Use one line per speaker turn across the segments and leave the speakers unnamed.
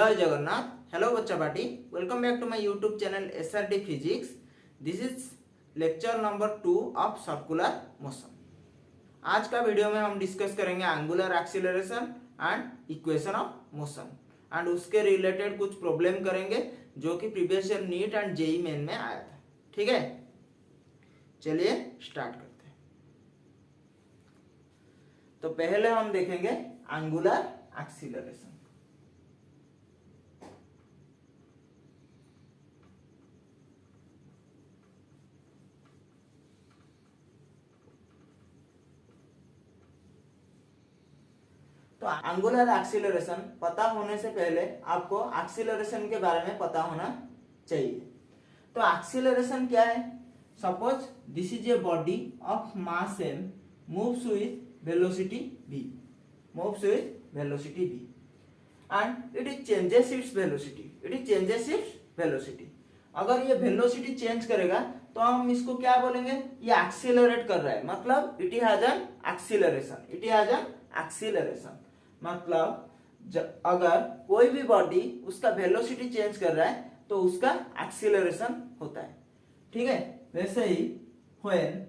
जय जगन्नाथ। हेलो बच्चा party, welcome back to my YouTube channel SRD physics. This is lecture number 2 of circular motion. आज का वीडियो में हम डिस्कस करेंगे angular acceleration and equation of motion and उसके रिलेटेड कुछ प्रॉब्लम करेंगे जो कि previous year NEET and JEE Main में आया था। ठीक है, चलिए स्टार्ट करते हैं। तो पहले हम देखेंगे एंगुलर एक्सीलरेशन। तो एंगुलर एक्सीलरेशन पता होने से पहले आपको एक्सीलरेशन के बारे में पता होना चाहिए। तो एक्सीलरेशन क्या है? Suppose this is a body of mass m moves with velocity v, moves with velocity v and it changes its velocity. अगर ये वेलोसिटी चेंज करेगा तो हम इसको क्या बोलेंगे? ये एक्सीलरेट कर रहा है, मतलब इट हैज एन एक्सीलरेशन। मतलब अगर कोई भी बॉडी उसका वेलोसिटी चेंज कर रहा है तो उसका एक्सीलरेशन होता है। ठीक है, वैसे ही when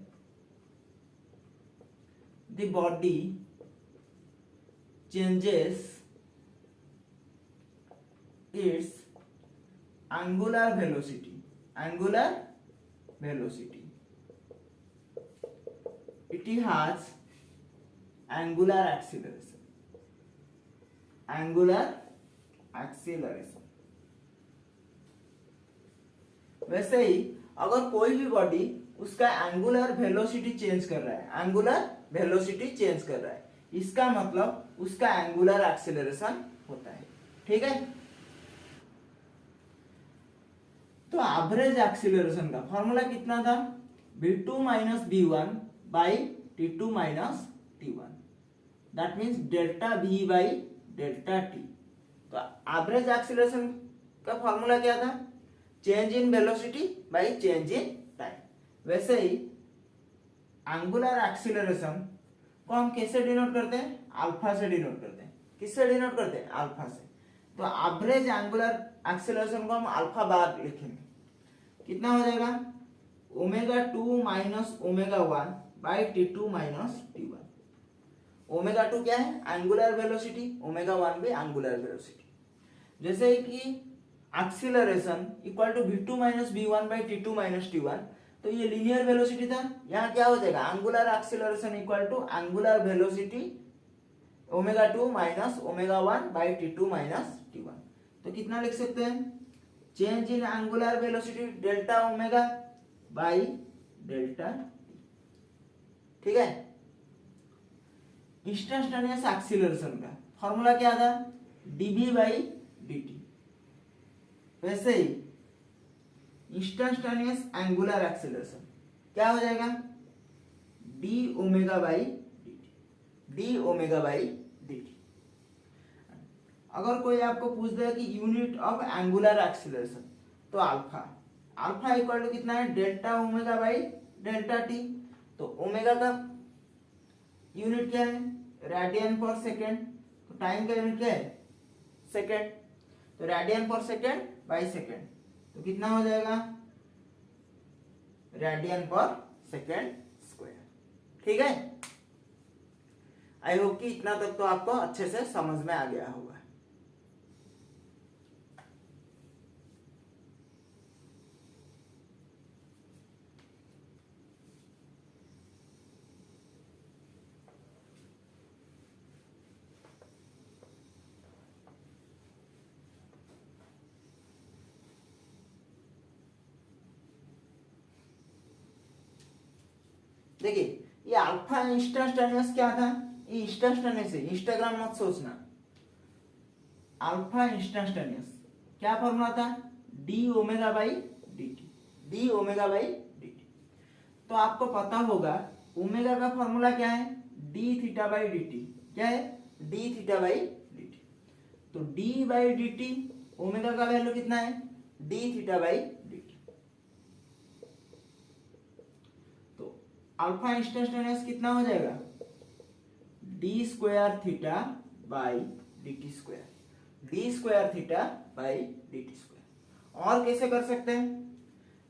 the body changes its angular velocity it has angular acceleration. वैसे ही अगर कोई भी बॉडी उसका एंगुलर वेलोसिटी चेंज कर रहा है, इसका मतलब उसका एंगुलर एक्सीलरेशन होता है। ठीक है, तो एवरेज एक्सीलरेशन का फॉर्मूला कितना था? v2 minus v1 by t2 minus t1, that means delta v by delta t। तो एवरेज एक्सीलरेशन का फॉर्मूला क्या था? Change in velocity by change in time. वैसे ही एंगुलर एक्सीलरेशन को हम कैसे डिनोट करते हैं? अल्फा से डिनोट करते हैं। किससे डिनोट करते हैं? अल्फा से। तो एवरेज एंगुलर एक्सीलरेशन को हम अल्फा बार लिखेंगे। कितना हो जाएगा? Omega 2 minus omega 1 by t2 minus t1। Omega 2 क्या है? एंगुलर वेलोसिटी, ओमेगा 1 भी एंगुलर वेलोसिटी। जैसे कि acceleration equal to v2 minus v1 by t2 minus t1, तो ये लीनियर वेलोसिटी था। यहाँ क्या हो जाएगा? Angular acceleration equal to angular velocity omega 2 minus omega 1 by t2 minus t1। तो कितना लिख सकते हैं? Change in angular velocity delta omega by delta t। ठीक है, इंस्टेंटेनियस एक्सीलरेशन का फॉर्मूला क्या था? dv by dt। वैसे ही इंस्टेंटेनियस एंगुलर एक्सीलरेशन क्या हो जाएगा? d omega by dt। अगर कोई आपको पूछ दे कि यूनिट ऑफ एंगुलर एक्सीलरेशन, तो अल्फा इक्वल टू कितना है? Delta omega by delta t। तो ओमेगा का यूनिट क्या है? रेडियन पर सेकेंड। तो टाइम का यूनिट क्या है? सेकेंड। तो रेडियन पर सेकेंड बाई सेकेंड, तो कितना हो जाएगा? रेडियन पर सेकेंड स्क्वायर। ठीक है, आई होप कि इतना तक तो आपको अच्छे से समझ में आ गया होगा। देखिए, ये अल्फा इंस्टेंटेनियस क्या था? ये इंस्टेंटेनियस है, इंस्टाग्राम मत सोचना। अल्फा इंस्टेंटेनियस क्या फॉर्मूला था? D omega by dt। तो आपको पता होगा ओमेगा का फॉर्मूला क्या है? D theta by dt। क्या है? D theta by dt। तो डी बाई dt, ओमेगा का वैल्यू कितना है? D theta by dt। Alpha instantaneous कितना हो जाएगा? D square theta by dt square. D square theta by D T square. और कैसे कर सकते हैं,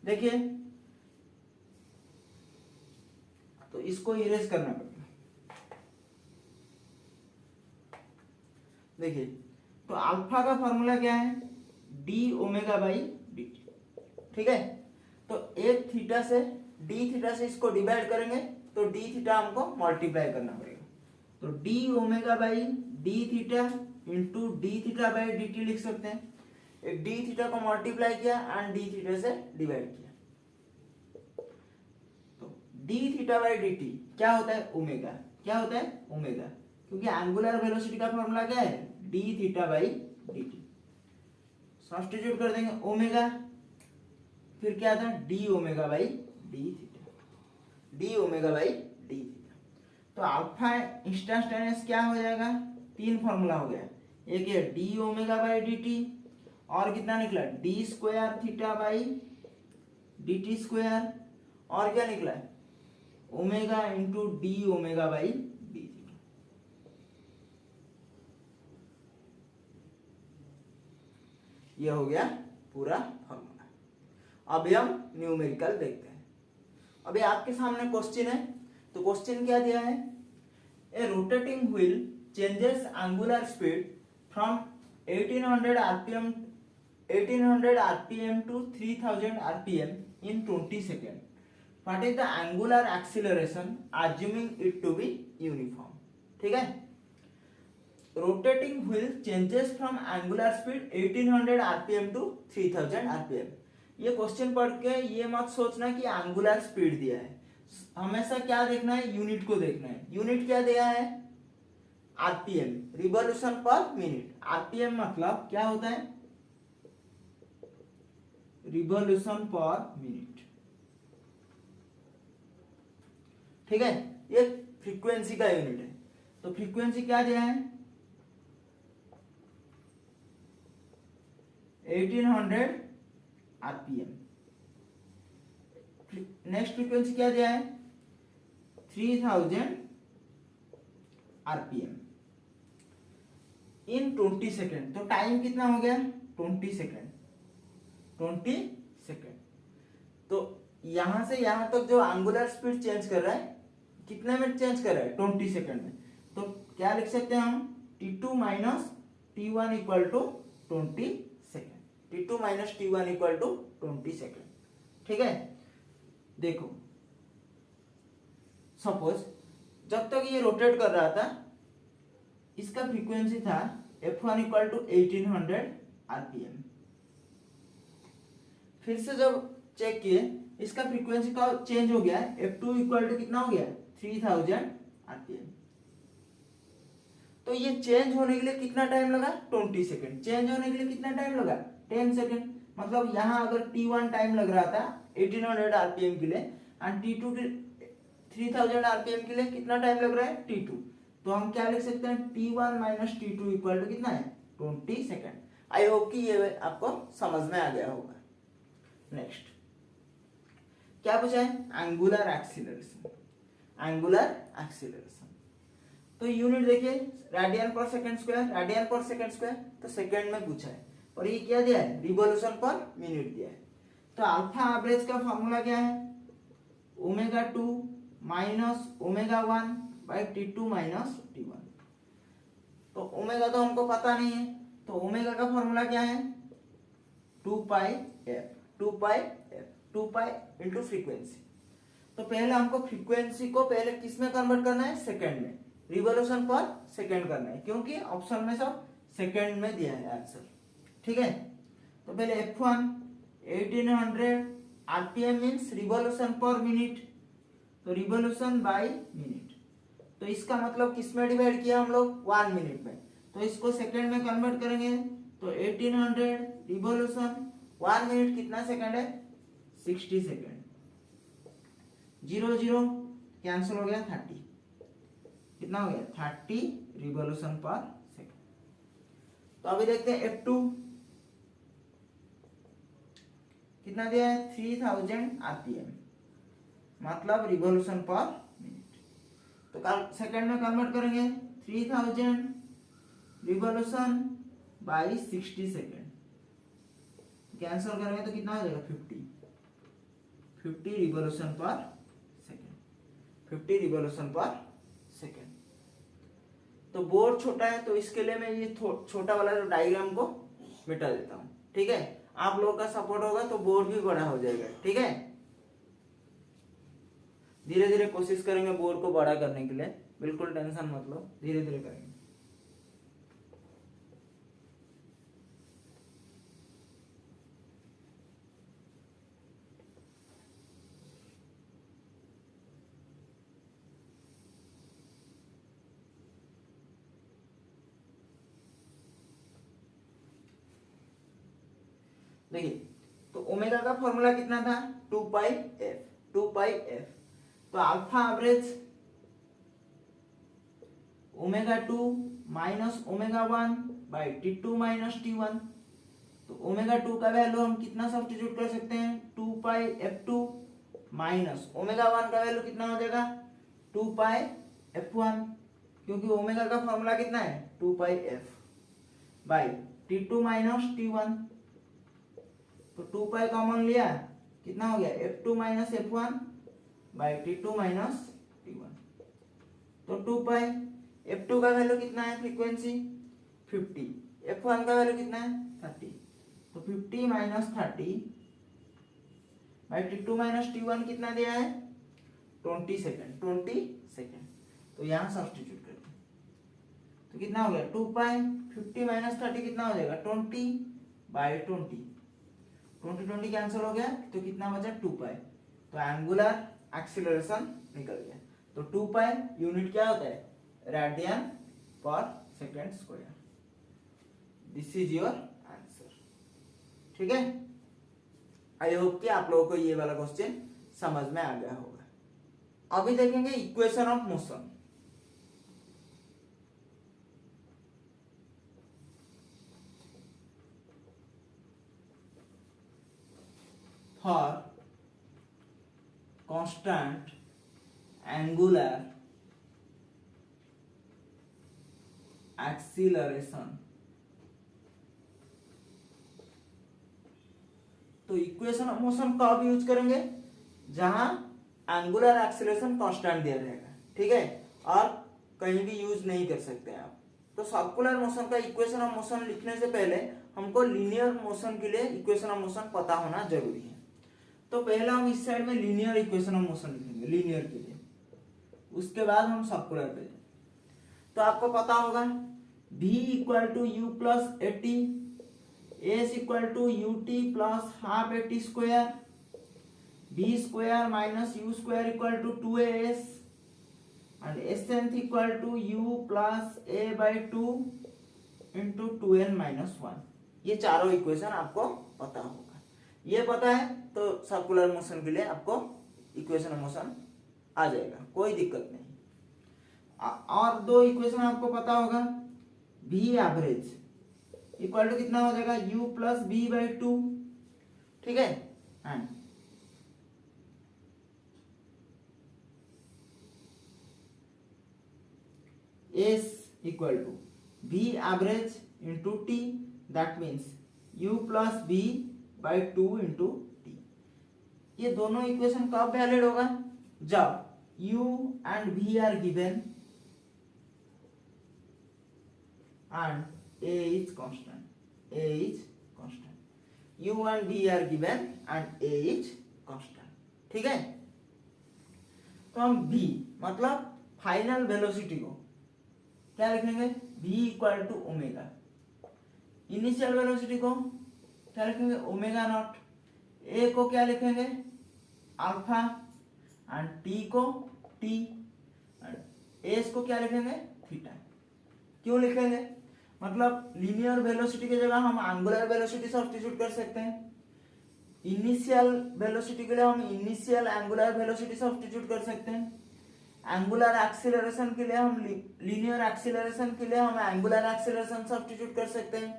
देखिए तो इसको इरेज करना पड़ेगा। देखिए तो अल्फा का फॉर्मूला क्या है, D omega by D T, ठीक है। तो एक थीटा से डी थीटा से इसको डिवाइड करेंगे तो डी थीटा हमको मल्टीप्लाई करना पड़ेगा। तो D omega by D theta into D theta by D T लिख सकते हैं। एक डी थीटा को मल्टीप्लाई किया एंड डी थीटा से डिवाइड किया, तो D theta by D T क्या होता है, ओमेगा। क्या होता है, ओमेगा, क्योंकि एंगुलर वेलोसिटी का फॉर्मूला क्या है, D theta by D T. Substitute कर देंगे ओमेगा, फिर क्या था, D omega by D theta, D omega by D theta. तो अल्फा इंस्टेंटेनियस क्या हो जाएगा, तीन फॉर्मूला हो गया। एक है D omega by D T, और कितना निकला, D square theta by D T square, और क्या निकला, omega into D omega by D theta. ये हो गया पूरा फॉर्मूला। अभी हम न्यूमेरिकल देखते हैं। अभी आपके सामने क्वेश्चन है, तो क्वेश्चन क्या दिया है, a rotating wheel changes angular speed from 1800 rpm to 3000 rpm in 20 seconds. What is the angular acceleration assuming it to be uniform? ठीक है, rotating wheel changes from angular speed 1800 rpm to 3000 rpm। ये question पढ़ के ये मत सोचना कि angular speed दिया है, हमेशा क्या देखना है, यूनिट को देखना है। यूनिट क्या दिया है, आरपीएम, रिवॉल्यूशन पर मिनट। आरपीएम मतलब क्या होता है, रिवॉल्यूशन पर मिनट, ठीक है। ये फ्रीक्वेंसी का यूनिट है। तो फ्रीक्वेंसी क्या दिया है, 1800 आरपीएम। नेक्स्ट फ्रीक्वेंसी क्या दिया है, 3000 आरपीएम इन 20 सेकेंड। तो टाइम कितना हो गया, 20 सेकेंड, 20 सेकेंड। तो यहां से यहां तक जो एंगुलर स्पीड चेंज कर रहा है, कितने में चेंज कर रहा है, 20 सेकेंड में। तो क्या लिख सकते हैं हम, t2 minus t1 equal to 20 second, t2 minus t1 equal to 20 second, ठीक है। देखो सपोज जब तक ये रोटेट कर रहा था, इसका फ्रीक्वेंसी था f1 इक्वल टू 1800 आरपीएम। फिर से जब चेक किए, इसका फ्रीक्वेंसी का चेंज हो गया, f2 इक्वल टू कितना हो गया, 3000 आरपीएम। तो ये चेंज होने के लिए कितना टाइम लगा, 20 सेकेंड। चेंज होने के लिए कितना टाइम लगा, 10 सेकेंड। मतलब यहां अगर t1 टाइम लग रहा था 1800 आरपीएम के लिए, एंड t2 के 3000 आरपीएम के लिए कितना टाइम लग रहा है, t2। तो हम क्या लिख सकते हैं, t1 minus t2 equal to कितना है, 20 सेकेंड। आई होप कि ये आपको समझ में आ गया होगा। नेक्स्ट क्या पूछा है, एंगुलर एक्सीलरेशन। एंगुलर एक्सीलरेशन तो यूनिट देखिए, रेडियन पर सेकंड स्क्वायर, रेडियन पर सेकंड स्क्वायर, तो सेकंड में पूछा है। और ये क्या दिया है, रिवॉल्यूशन पर मिनट दिया है। तो अल्फा एवरेज का फॉर्मूला क्या है, omega 2 minus omega 1 by t2 minus t1। तो ओमेगा तो हमको पता नहीं है, तो ओमेगा का फॉर्मूला क्या है, 2 पाई एफ, 2 पाई एफ, 2 पाई इंटू फ्रीक्वेंसी। तो पहले हमको फ्रीक्वेंसी को पहले किस में कन्वर्ट करना है, सेकंड में, रिवॉल्यूशन पर सेकंड करना है, क्योंकि ऑप्शन में सब सेकंड में दिया है आंसर, ठीक है। तो पहले f1 1800 आरपीएम मींस रिवॉल्यूशन पर मिनट, तो रिवॉल्यूशन बाय मिनट। तो इसका मतलब किस में डिवाइड किया हम लोग, 1 मिनट में। तो इसको सेकंड में कन्वर्ट करेंगे, तो 1800 रिवॉल्यूशन 1 मिनट कितना सेकंड है, 60 सेकंड। 0 0 कैंसिल हो गया, 30 कितना हो गया, 30 रिवॉल्यूशन पर सेकंड। तो अभी देखते हैं f2 कितना दिया है, 3000 आरपीएम, मतलब रिवॉल्यूशन पर मिनट। तो सेकंड में कन्वर्ट करेंगे, 3000 रिवॉल्यूशन बाई 60 सेकेंड। कैंसिल करेंगे तो कितना हो जाएगा 50 रिवॉल्यूशन पर सेकेंड, 50 रिवॉल्यूशन पर सेकेंड। तो बोर्ड छोटा है तो इसके लिए मैं ये छोटा वाला जो डायग्राम को मिटा देता हूँ, ठीक है। आप लोगों का सपोर्ट होगा तो बोर्ड भी बड़ा हो जाएगा, ठीक है। धीरे धीरे कोशिश करेंगे बोर्ड को बड़ा करने के लिए, बिल्कुल टेंशन मत लो, धीरे धीरे करेंगे। देखिए, तो ओमेगा का फॉर्मूला कितना था 2 पाई एफ। तो alpha average omega 2 minus omega 1 by T2 minus T1। तो ओमेगा 2 का वैल्यू हम कितना सब्स्टिट्यूट कर सकते हैं 2 पाई F2 माइनस ओमेगा 1 का वैल्यू कितना हो जाएगा 2 पाई F1, क्योंकि ओमेगा का फॉर्मूला कितना है 2 पाई F by T2 minus T1। तो 2 पाई कॉमन लिया, कितना हो गया F2 minus F1 by T2 minus T1। तो 2 पाई F2 का वैल्यू कितना है फ्रीक्वेंसी 50, F1 का वैल्यू कितना है 30। तो 50 minus 30 by T2 minus T1 कितना दिया है 20 सेकेंड। तो यहाँ सब्स्टिट्यूट करते हैं तो कितना हो गया 2 पाई 50 माइनस 30 कितना हो जाएगा 20 बाई 20 कैंसिल हो गया तो कितना बचा 2 पाई। तो एंगुलर एक्सीलरेशन निकल गया। तो 2 पाई यूनिट क्या होता है रेडियन पर second square. This is your answer, ठीक है। आई होप कि आप लोगों को ये वाला क्वेश्चन समझ में आ गया होगा। अभी देखेंगे equation of motion. For constant angular acceleration, तो इक्वेशन ऑफ मोशन कब यूज करेंगे जहां एंगुलर एक्सीलरेशन कांस्टेंट दिया रहेगा, ठीक है, और कहीं भी यूज नहीं कर सकते आप। तो सर्कुलर मोशन का इक्वेशन ऑफ मोशन लिखने से पहले हमको लीनियर मोशन के लिए इक्वेशन ऑफ मोशन पता होना जरूरी है। तो पहला हम इस साइड में लीनियर इक्वेशन ऑफ मोशन लिखेंगे लीनियर के लिए, उसके बाद हम सर्कुलर पे। तो आपको पता होगा v equal to u plus a t, s equal to u t plus half a t square, b square minus u square equal to 2as and s equal to u plus a by 2 into 2n minus 1। ये चारों equation आपको पता होगा। ये पता है तो circular motion के लिए आपको इक्वेशन ऑफ मोशन आ जाएगा, कोई दिक्कत नहीं। और दो इक्वेशन आपको पता होगा v एवरेज इक्वल टू कितना हो जाएगा u प्लस बी बाई 2, ठीक है, and s equal to v average into t, that means u plus b by 2 into t. ये दोनों इक्वेशन कब वैलिड होगा जब u and v are given and a is constant, u and v are given and a is constant, ठीक है। तो हम v मतलब फाइनल वेलोसिटी को क्या लिखेंगे v equal to omega, initial velocity को क्या लिखेंगे ओमेगा नॉट, a को क्या लिखेंगे अल्फा एंड t को t एंड s को क्या लिखेंगे थीटा। क्यों लिखेंगे मतलब लीनियर वेलोसिटी की जगह हम एंगुलर वेलोसिटी सब्स्टिट्यूट कर सकते हैं, इनिशियल वेलोसिटी के लिए हम इनिशियल एंगुलर वेलोसिटी सब्स्टिट्यूट कर सकते हैं, एंगुलर एक्सीलरेशन के लिए हम लीनियर एक्सीलरेशन के लिए हम एंगुलर एक्सीलरेशन सब्स्टिट्यूट कर सकते हैं,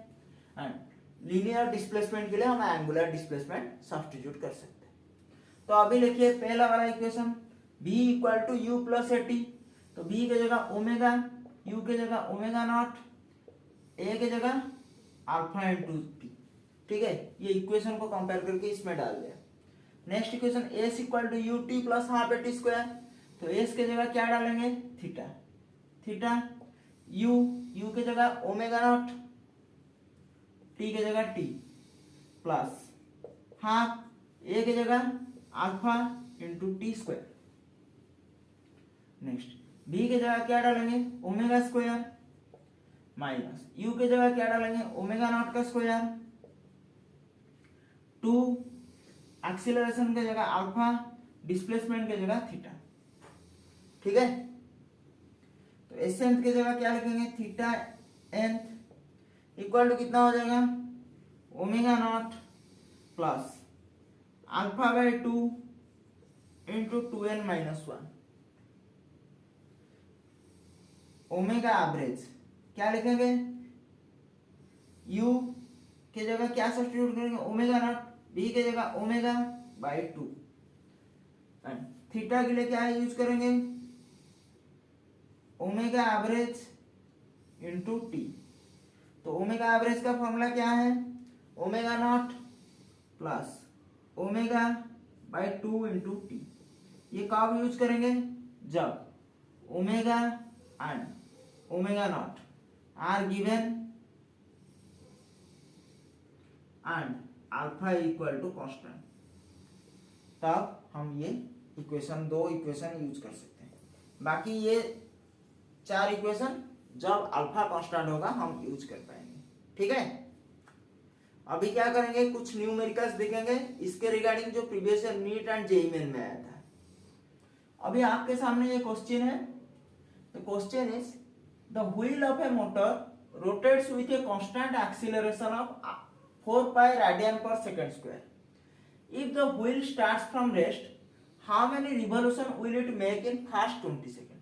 एंड लीनियर डिस्प्लेसमेंट के लिए हम एंगुलर डिस्प्लेसमेंट सब्स्टिट्यूट कर सकते हैं। तो अभी लिखिए पहला वाला equation v equal to u plus a t, तो v की जगह ओमेगा, u की जगह ओमेगा नॉट, a की जगह अल्फा इंटू टी। ठीक है, ये इक्वेशन को कंपेयर करके इसमें डाल दिया। Next equation s equal to u t plus half a t square, तो एस के जगह क्या डालेंगे थीटा, थीटा यू, यू के जगह ओमेगा नॉट, टी के जगह टी प्लस हाफ ए के जगह alpha into t square. Next b के जगह क्या डालेंगे ओमेगा स्क्वायर माइनस यू के जगह क्या डालेंगे ओमेगा नॉट का स्क्वायर, टू एक्सीलरेशन के जगह अल्फा, डिस्प्लेसमेंट के जगह थीटा। ठीक है, तो एस एंथ के जगह क्या लिखेंगे थीटा एंथ इक्वल टू कितना हो जाएगा omega naught plus alpha by 2 into 2n minus 1। Omega average क्या लिखेंगे u के जगह क्या सब्स्टिट्यूट करेंगे ओमेगा नॉट, b के जगह ओमेगा बाय 2 एंड थीटा के लिए क्या यूज करेंगे ओमेगा एवरेज इंटू टी। तो ओमेगा एवरेज का फॉर्मूला क्या है omega naught plus omega by 2 into t. ये कब यूज करेंगे जब omega and omega naught are given and alpha equal to constant, तब हम ये इक्वेशन दो इक्वेशन यूज कर सकते हैं। बाकी ये चार इक्वेशन जब अल्फा कांस्टेंट होगा हम यूज कर पाएंगे। ठीक है, अभी क्या करेंगे कुछ न्यूमेरिकल्स देखेंगे इसके रिगार्डिंग जो previous year NEET and JEE main में आया था। अभी आपके सामने ये क्वेश्चन है, the question is the wheel of A motor rotates with a constant acceleration of 4 pi radian per second square. If the wheel starts from rest, how many revolution will it make in first 20 second?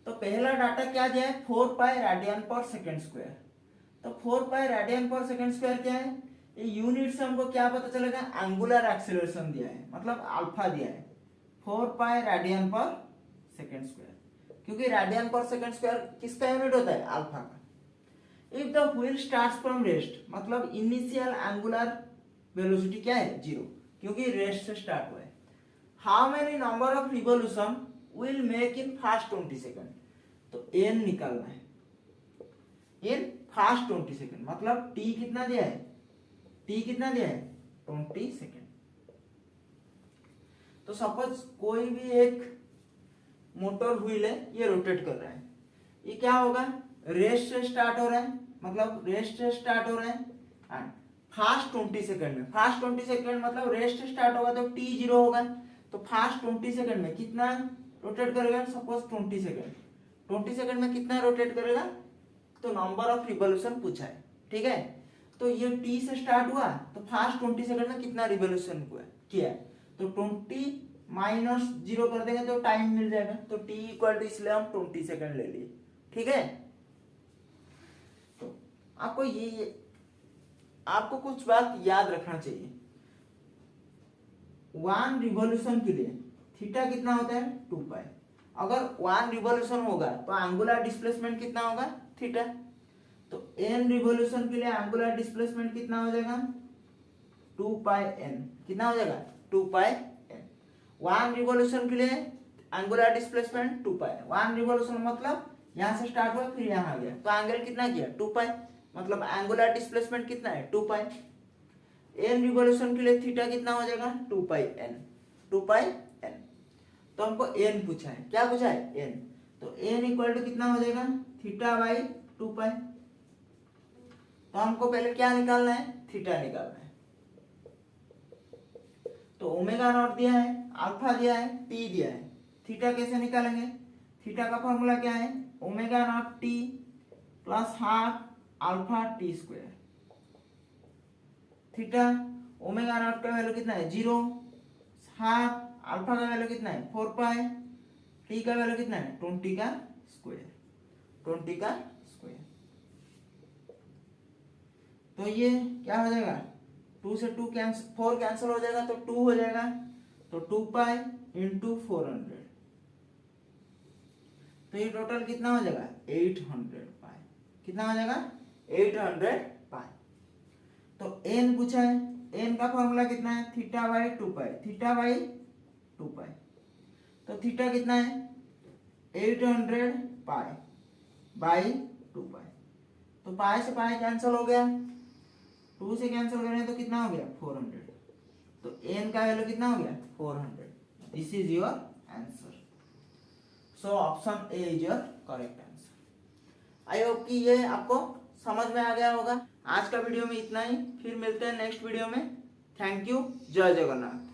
तो पहला data क्या दिया है 4 pi radian per second square। तो 4 pi radian per second square क्या है, ये unit से हमको क्या पता चलेगा एंगुलर एक्सीलरेशन दिया है, मतलब अल्फा दिया है 4 pi radian per second square, क्योंकि रेडियन पर सेकंड स्क्वायर किसका यूनिट होता है अल्फा का। If the wheel starts from rest, मतलब इनिशियल एंगुलर वेलोसिटी क्या है 0, क्योंकि रेस्ट से स्टार्ट हुआ है। How many number of revolution will make in first 20 second, तो n निकालना है इन फर्स्ट 20 सेकंड, मतलब t कितना दिया है, t कितना दिया है 20 सेकंड। तो सपोज कोई भी एक मोटर व्हील है ये रोटेट कर रहा है, ये क्या होगा रेस्ट से स्टार्ट हो रहा है, मतलब रेस्ट से स्टार्ट हो रहा है एंड फास्ट 20 सेकंड में, फास्ट 20 सेकंड मतलब रेस्ट से स्टार्ट होगा तो t 0 होगा, तो फास्ट 20 सेकंड में कितना रोटेट करेगा सपोज 20 सेकंड, 20 सेकंड में कितना रोटेट करेगा, तो नंबर ऑफ रिवॉल्यूशन पूछा है। ठीक है, तो ये t से स्टार्ट हुआ तो फास्ट 20 सेकंड में कितना रिवॉल्यूशन हुआ किया, तो 20 माइनस 0 कर देंगे तो टाइम मिल जाएगा, तो t इक्वल टू इसलिए हम 20 सेकंड ले लिए। ठीक है, तो आपको ये आपको कुछ बात याद रखना चाहिए, 1 रिवॉल्यूशन के लिए थीटा कितना होता है 2 पाई, अगर 1 रिवॉल्यूशन होगा तो एंगुलर डिस्प्लेसमेंट कितना होगा थीटा, तो n रिवॉल्यूशन के लिए एंगुलर डिस्प्लेसमेंट कितना हो जाएगा 2 पाई n, कितना हो जाएगा 2 पाई n। 1 रिवॉल्यूशन के लिए एंगुलर डिस्प्लेसमेंट 2 पाई, 1 रिवॉल्यूशन मतलब यहां से स्टार्ट हुआ फिर यहां आ गया, तो एंगल कितना किया 2 पाई, मतलब एंगुलर डिस्प्लेसमेंट कितना है 2 पाई। n रिवॉल्यूशन के लिए थीटा कितना हो जाएगा 2 पाई n, 2 पाई n। तो हमको n पूछा है, क्या पूछा है n, तो n इक्वल टू कितना हो जाएगा थीटा बाई 2 पाई। तो हमको पहले क्या निकालना है थीटा निकालना है, तो ओमेगा नॉट दिया है, अल्फा दिया है, p दिया है, थीटा कैसे निकालेंगे, थीटा का फॉर्मूला क्या है omega not t plus half alpha T square. Theta omega naught का वैल्यू कितना है 0, हाफ अल्फा का वैल्यू कितना है 4 पाई, टी का वैल्यू कितना है 20 का स्क्वायर, 20 का स्क्वायर। तो ये क्या हो जाएगा 2 से 2 कैंसिल, 4 कैंसिल हो जाएगा तो 2 हो जाएगा, तो 2 पाई इंटू 400, तो ये टोटल कितना हो जाएगा 800 पाई, कितना हो जाएगा 800 पाई। तो एन पूछा है, एन का फॉर्मूला कितना है, theta by two pi, theta by two pi. तो थीटा कितना है 800 पाई बाई टू पाई। तो पाई से पाई कैंसिल हो गया, 2 से कैंसिल करें तो कितना हो गया 400। तो एन का वैल्यू कितना हो गया 400। This is your answer. So option A is your correct answer. I hope कि ये आपको समझ में आ गया होगा। आज का वीडियो में इतना ही, फिर मिलते हैं नेक्स्ट वीडियो में। थैंक यू, जय जगन्नाथ।